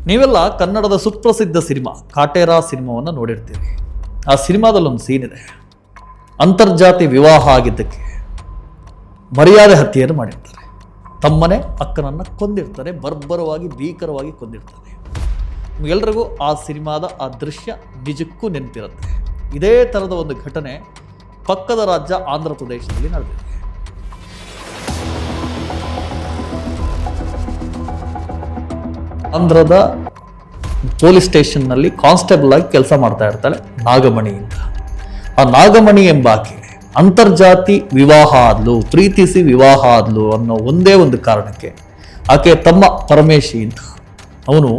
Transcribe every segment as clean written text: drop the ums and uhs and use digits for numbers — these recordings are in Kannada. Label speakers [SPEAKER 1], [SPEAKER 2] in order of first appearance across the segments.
[SPEAKER 1] ನೀವೆಲ್ಲ ಕನ್ನಡದ ಸುಪ್ರಸಿದ್ಧ ಸಿನಿಮಾ ಕಾಟೇರ ಸಿನಿಮಾವನ್ನು ನೋಡಿರ್ತೀರಿ. ಆ ಸಿನಿಮಾದಲ್ಲೊಂದು ಸೀನ್ ಇದೆ. ಅಂತರ್ಜಾತಿ ವಿವಾಹ ಆಗಿದ್ದಕ್ಕೆ ಮರ್ಯಾದೆ ಹತ್ಯೆಯನ್ನು ಮಾಡಿರ್ತಾರೆ. ತಮ್ಮನೆ ಅಕ್ಕನನ್ನು ಕೊಂದಿರ್ತಾರೆ, ಬರ್ಬರವಾಗಿ ಭೀಕರವಾಗಿ ಕೊಂದಿರ್ತಾರೆ. ನಿಮಗೆಲ್ರಿಗೂ ಆ ಸಿನಿಮಾದ ಆ ದೃಶ್ಯ ನಿಜಕ್ಕೂ ನೆನಪಿರುತ್ತೆ. ಇದೇ ಥರದ ಒಂದು ಘಟನೆ ಪಕ್ಕದ ರಾಜ್ಯ ಆಂಧ್ರ ಪ್ರದೇಶದಲ್ಲಿ ನಡೆದಿದೆ. ಆಂಧ್ರದ ಪೊಲೀಸ್ ಸ್ಟೇಷನ್ನಲ್ಲಿ ಕಾನ್ಸ್ಟೇಬಲ್ ಆಗಿ ಕೆಲಸ ಮಾಡ್ತಾ ಇರ್ತಾಳೆ ನಾಗಮಣಿ ಅಂತ. ಆ ನಾಗಮಣಿ ಎಂಬಾಕೆ ಅಂತರ್ಜಾತಿ ವಿವಾಹ ಆದ್ಲು, ಪ್ರೀತಿಸಿ ವಿವಾಹ ಆದ್ಲು ಅನ್ನೋ ಒಂದೇ ಒಂದು ಕಾರಣಕ್ಕೆ ಆಕೆ ತಮ್ಮ ಪರಮೇಶಿ ಅಂತ ಅವನು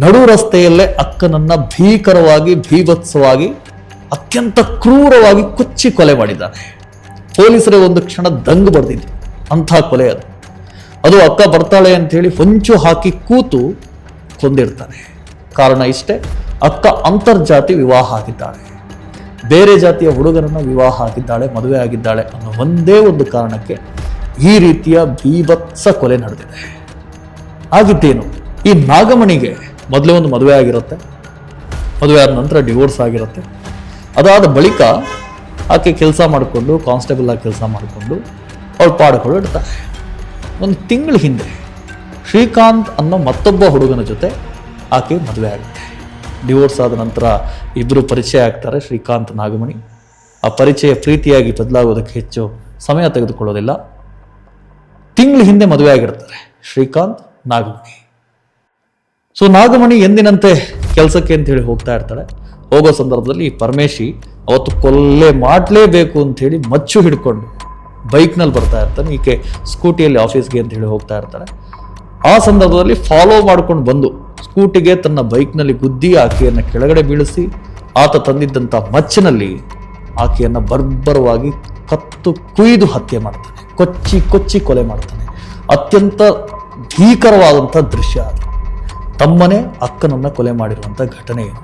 [SPEAKER 1] ನಡು ರಸ್ತೆಯಲ್ಲೇ ಅಕ್ಕನನ್ನ ಭೀಕರವಾಗಿ ಭೀಭತ್ಸವಾಗಿ ಅತ್ಯಂತ ಕ್ರೂರವಾಗಿ ಕೊಚ್ಚಿ ಕೊಲೆ ಮಾಡಿದ್ದಾನೆ. ಪೊಲೀಸರೇ ಒಂದು ಕ್ಷಣ ದಂಗು ಬರೆದಿದ್ರು. ಅಂಥ ಕೊಲೆ ಅದು ಅಕ್ಕ ಬರ್ತಾಳೆ ಅಂತೇಳಿ ಹೊಂಚು ಹಾಕಿ ಕೂತು ಕೊಂದಿರ್ತಾನೆ. ಕಾರಣ ಇಷ್ಟೇ, ಅಕ್ಕ ಅಂತರ್ಜಾತಿ ವಿವಾಹ ಆಗಿದ್ದಾಳೆ, ಬೇರೆ ಜಾತಿಯ ಹುಡುಗರನ್ನ ವಿವಾಹ ಆಗಿದ್ದಾಳೆ, ಮದುವೆ ಆಗಿದ್ದಾಳೆ ಅನ್ನೋ ಒಂದೇ ಒಂದು ಕಾರಣಕ್ಕೆ ಈ ರೀತಿಯ ಭೀಭತ್ಸ ಕೊಲೆ ನಡೆದಿದೆ. ಆಗಿದ್ದೇನು, ಈ ನಾಗಮಣಿಗೆ ಮೊದಲೇ ಒಂದು ಮದುವೆ ಆಗಿರುತ್ತೆ. ಮದುವೆ ಆದ ನಂತರ ಡಿವೋರ್ಸ್ ಆಗಿರುತ್ತೆ. ಅದಾದ ಬಳಿಕ ಆಕೆ ಕೆಲಸ ಮಾಡಿಕೊಂಡು ಕಾನ್ಸ್ಟೇಬಲ್ ಆಗಿ ಕೆಲಸ ಮಾಡಿಕೊಂಡು ಅವಳು ಪಾಡ್ಕೊಂಡು ಇಡ್ತಾರೆ. ಒಂದು ತಿಂಗಳ ಹಿಂದೆ ಶ್ರೀಕಾಂತ್ ಅನ್ನೋ ಮತ್ತೊಬ್ಬ ಹುಡುಗನ ಜೊತೆ ಆಕೆ ಮದುವೆ ಆಗುತ್ತೆ. ಡಿವೋರ್ಸ್ ಆದ ನಂತರ ಇಬ್ಬರು ಪರಿಚಯ ಆಗ್ತಾರೆ, ಶ್ರೀಕಾಂತ್ ನಾಗಮಣಿ. ಆ ಪರಿಚಯ ಪ್ರೀತಿಯಾಗಿ ಬದಲಾಗೋದಕ್ಕೆ ಹೆಚ್ಚು ಸಮಯ ತೆಗೆದುಕೊಳ್ಳೋದಿಲ್ಲ. ತಿಂಗಳ ಹಿಂದೆ ಮದುವೆ ಆಗಿರ್ತಾರೆ ಶ್ರೀಕಾಂತ್ ನಾಗಮಣಿ. ಸೊ ನಾಗಮಣಿ ಎಂದಿನಂತೆ ಕೆಲಸಕ್ಕೆ ಅಂತ ಹೇಳಿ ಹೋಗ್ತಾ ಇರ್ತಾಳೆ. ಹೋಗೋ ಸಂದರ್ಭದಲ್ಲಿ ಈ ಪರಮೇಶಿ ಅವತ್ತು ಕೊಲ್ಲೆ ಮಾಡಲೇಬೇಕು ಅಂಥೇಳಿ ಮಚ್ಚು ಹಿಡ್ಕೊಂಡು ಬೈಕ್ನಲ್ಲಿ ಬರ್ತಾ ಇರ್ತಾನೆ. ಈಕೆ ಸ್ಕೂಟಿಯಲ್ಲಿ ಆಫೀಸ್ಗೆ ಅಂತ ಹೇಳಿ ಹೋಗ್ತಾ ಇರ್ತಾಳೆ. ಆ ಸಂದರ್ಭದಲ್ಲಿ ಫಾಲೋ ಮಾಡ್ಕೊಂಡು ಬಂದು ಸ್ಕೂಟಿಗೆ ತನ್ನ ಬೈಕ್ನಲ್ಲಿ ಗುದ್ದಿ ಆಕೆಯನ್ನು ಕೆಳಗಡೆ ಬೀಳಿಸಿ ಆತ ತಂದಿದ್ದಂಥ ಮಚ್ಚಿನಲ್ಲಿ ಆಕೆಯನ್ನು ಬರ್ಬರವಾಗಿ ಕತ್ತು ಕುಯ್ದು ಹತ್ಯೆ ಮಾಡ್ತಾನೆ, ಕೊಚ್ಚಿ ಕೊಚ್ಚಿ ಕೊಲೆ ಮಾಡ್ತಾನೆ. ಅತ್ಯಂತ ಭೀಕರವಾದಂಥ ದೃಶ್ಯ ಅದು. ತಮ್ಮನೇ ಅಕ್ಕನನ್ನು ಕೊಲೆ ಮಾಡಿರುವಂಥ ಘಟನೆ ಏನು.